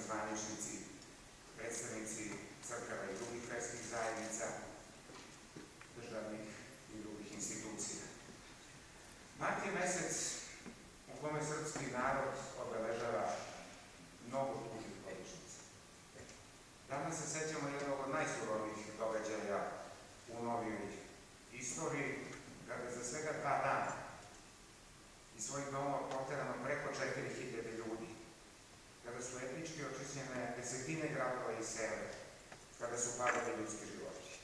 zvaničnici, predstavnici crkava i drugih verskih zajednica, državnih i drugih institucija. Mart je mesec u kome srpski narod obeležava mnogo tužnih godišnjica. Danas se sećamo jednog od najsurovijih događaja u novijoj istoriji, kada za svega 2 dana iz svojih domova proterano preko 4000 ljudi, kada su etnički očišćene desetine gradova i sela, kada su padali ljudski životi.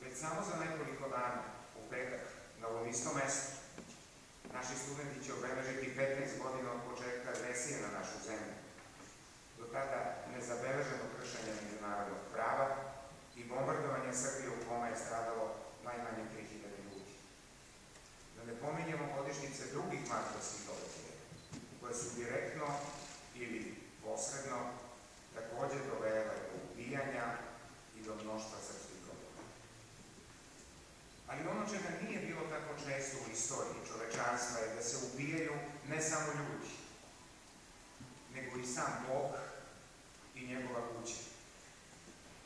Već samo za nekoliko dana, u petak, na ovom istom mestu, naši studenti će obeležiti 15 godina od početka agresije na našu zemlju. Do tada nezabeleženo kršenje međunarodnog prava i bombardovanje Srbije u kome je stradalo najmanje 3000 ljudi. Da ne pominjemo godišnjice drugih martovskih događaja, koje su direktno ili posredno takođe dovele do ubijanja i do mnoštva srpskih groblja. Ali ono čega nije bilo tako često u istoriji čovečanstva je da se ubijaju ne samo ljudi, nego i sam Bog i njegova kuća,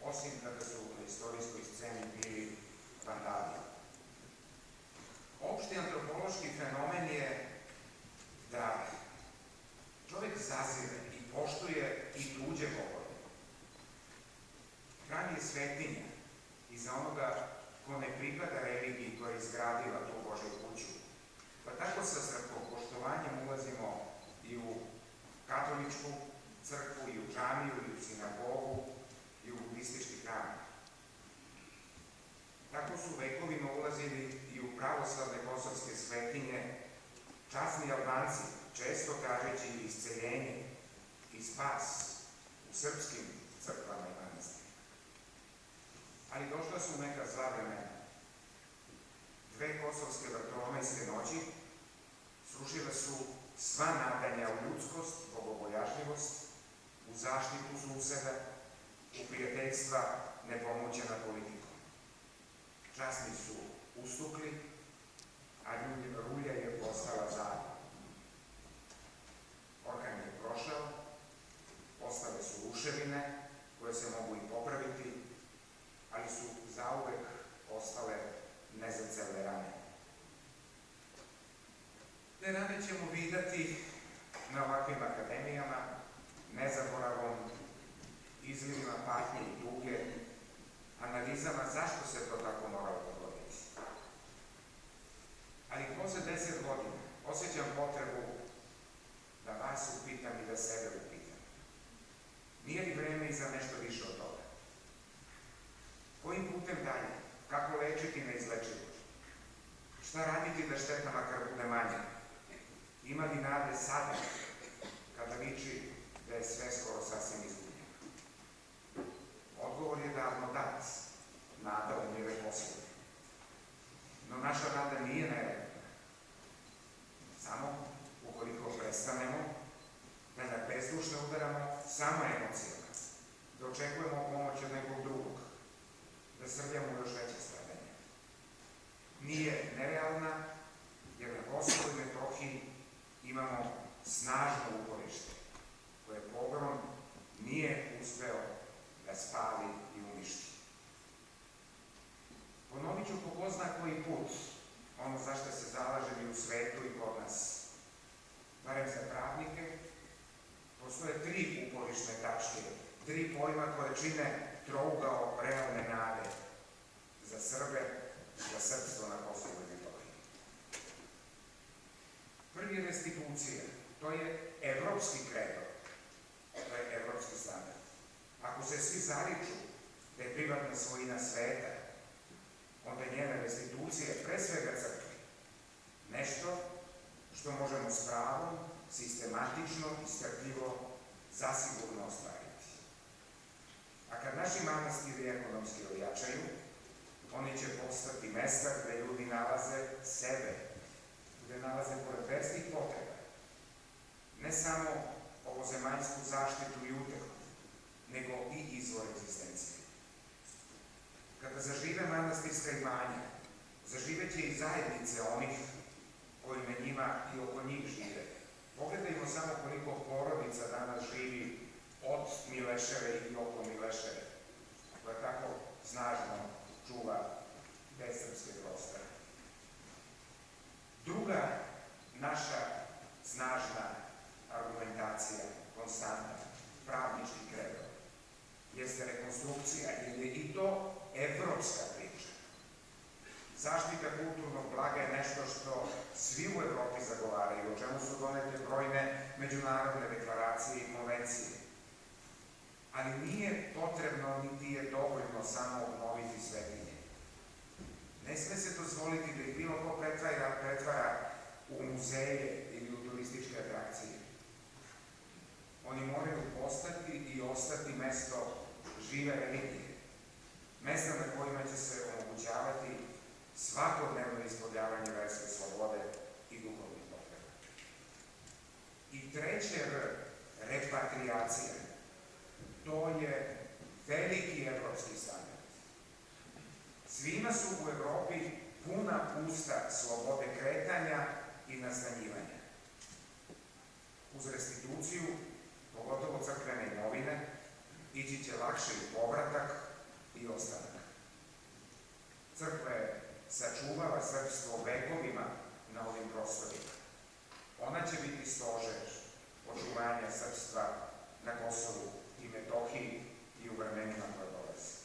osim kada su na istorijskoj sceni bili vandali. Opšti antropološki fenomen je da čovek zazire i poštuje i tuđe govore. Hram je svetinja i za onoga ko ne pripada religiji koja je izgradila tu Božju kuću. Pa tako sa poštovanjem ulazimo i u katoličku crkvu, i u džamiju, i u sinagogu, i u budistički hram. Tako su vekovima ulazili i u pravoslavne kosovske svetinje časni Albanci, često tražeći isceljenje i spas u srpskim crkvama i manastirima. Ali došla su neka zla vremena. 2 kosovske vrtohomajske noći srušile su sva nadanja u ljudskost, bogobojažljivost, u zaštitu suseda, u prijateljstva nepomućena politikom. Časni su ustukli, a rulja je postala zadnja. Orkan je prošao, ostale su ruševine koje se mogu i popraviti, ali su zauvek ostale nezacelne rane. Te rane ćemo videti na ovakvim akademijama, nezaboravom, izlivima patnje i tuge, analizama zašto se to tako moralo dogoditi. Ali posle 10 godina osjećam potrebu da vas upitam i da sebe upitam. Nije li vreme i za nešto više od toga? Kojim putem dalje? Kako lečiti neizlečivo? Šta raditi da šteta makar bude manja? Ima li nade sada, kada liči da je sve skoro sasvim izgubljeno? Odgovor je davno dat. Nada umire poslednje. No naša nada nije neretna. Samo ukoliko prestanemo da na bezdušno udaramo samo emocijama, da očekujemo pomoć od nekog drugog, da srljamo još veće stradanje. Nije nerealna, jer na Kosovu i Metohiji imamo snažno uporište, koje pogrom nije uspeo da spali i uništi. Ponovit ću po ko zna koji put ono za što se zalažem i u svetu i kod nas. Barem za pravnike, postoje 3 uporišne tačke, 3 pojma koje čine trougao realne nade za Srbe, za srpstvo na Kosovu i Metohiji. Prvi je restitucija, to je evropski kredo, to je evropski standard. Ako se svi zariču da je privatna svojina sveta, onda je njena restitucija pre svega crkve nešto što možemo s pravom, sistematično i strpljivo zasigurno ostvariti. A kad naši manastiri ekonomski ojačaju, oni će postati mesta gde ljudi nalaze sebe, gde nalaze pored verskih potreba, ne samo ovozemaljsku zaštitu i utehu, nego i izvor egzistencije. Kada zažive manastirska imanja, zaživeće i zajednice onih koji na njima i oko njih žive. Pogledajmo samo koliko porodica danas živi od Mileševe i oko Mileševe, koja tako snažno čuva besrpske prostore. Druga naša snažna argumentacija, konstanta, pravnički kredo, jeste rekonstrukcija, jer je i to evropska priča. Zaštita kulturnog blaga je nešto što svi u Evropi zagovaraju, o čemu su donete brojne međunarodne deklaracije i konvencije. Ali nije potrebno, niti je dovoljno samo obnoviti svetinje. Ne sme se dozvoliti da ih bilo ko pretvara u muzeje ili u turističke atrakcije. Oni moraju postati i ostati mesto žive religije. Mesta na kojima će se omogućavati svakodnevno ispoljavanje verske slobode i duhovnih potreba. I treće R, repatriacija. To je veliki evropski standard. Svima su u Evropi puna usta slobode kretanja i nastanjivanja. Uz restituciju, pogotovo crkvene imovine, ići će lakše i povratak i ostanak. Crkva je sačuvala srpstvo vekovima na ovim prostorima. Ona će biti stožer očuvanja srpstva na Kosovu i Metohiji i u vremenima koje dolaze.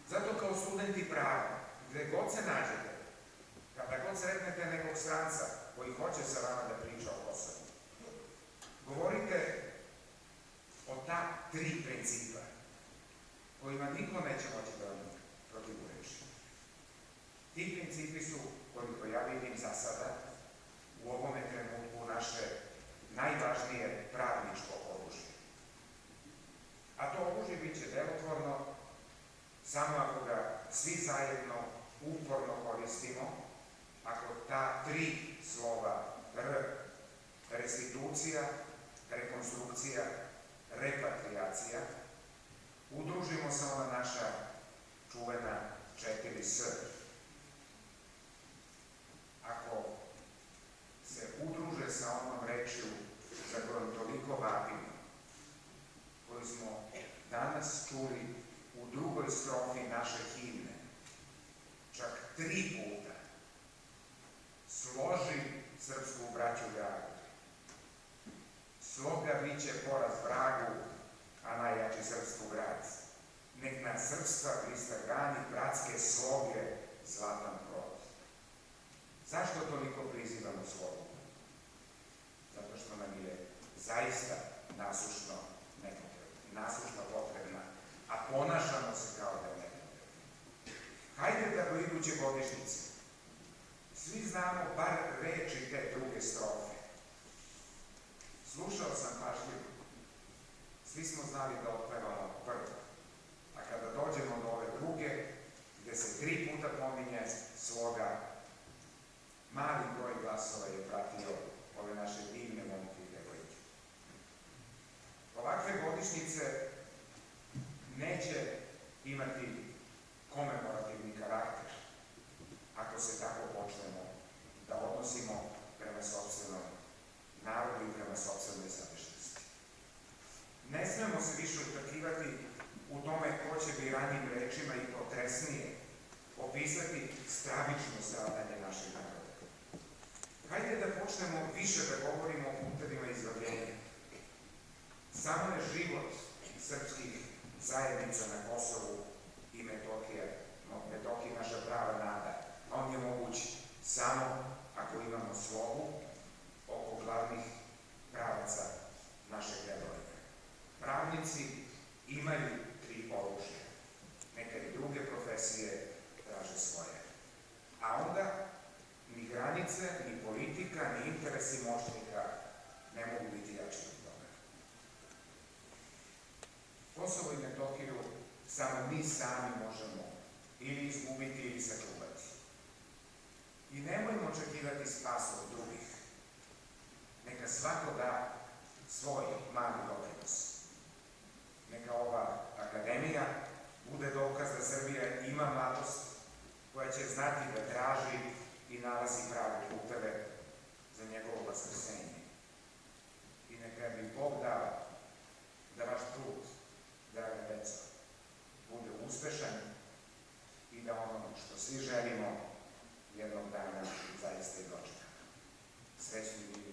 Zato kao studenti prava, gde god se nađete, kada god sretnete nekog stranca koji hoće sa vama da priča o Kosovu, govorite o ta tri principa kojima niko neće moći da vam protivureči. Ti principi su, koliko ja vidim za sada, u ovome trenutku naše najvažnije pravničko oružje. A to oružje bit će delotvorno samo ako ga svi zajedno uporno koristimo, ako ta tri slova R, restitucija, rekonstrukcija, repatriacija, udružimo sa ova naša čuvena 4S. Ako se udruže sa onom rečju za kojom toliko vapimo, koju smo danas čuli u drugoj strofi naše himne, čak 3 puta, složi srpsku braću dragu. Sloga biće poraz vragu, a najjači srpstvu grad. Nek na srpstva pristrgani bratske sloge zlatan prod. Zašto toliko prizivamo slogu? Zato što nam je zaista nasušno potrebna, a ponašamo se kao da je nepotrebna. Hajde da do iduće godišnjice svi znamo bar reči te druge strofe. Slušao sam pažljivo. Svi smo znali da otpevamo prvo. A kada dođemo do ove druge, gde se 3 puta pominje sloga, mali broj glasova je pratio ove naše divne momke i devojke. Ovakve godišnjice neće imati komemorativni karakter ako se tako počnemo da odnosimo prema sopstvenom narodu i prema sopstvenoj sadašnjosti. Ne smemo se više utrkivati u tome ko će biranjim rečima i potresnije opisati stravično stradanje našeg naroda. Hajde da počnemo više da govorimo o putevima izravljenja. Samo je život srpskih zajednica na Kosovu i Metohiji naša prava nada. On je moguć samo ako imamo slogu oko glavnih pravaca našeg redovnika. Pravnici imaju 3 oružja. Neka i druge profesije traže svoje. A onda ni granice, ni politika, ni interesi moćnika ne mogu biti jači od toga. Kosovo i Metohiju samo mi sami možemo ili izgubiti ili sačuvati. I nemojmo očekivati spas od drugih. Neka svako da svoj mali doprinos. Neka ova akademija bude dokaz da Srbija ima mladost koja će znati da traži i nalazi prave puteve za njegovo vaskrsenje. I neka bi Bog dao što svi želimo jednog dana zaista i dočekamo. Srećni bili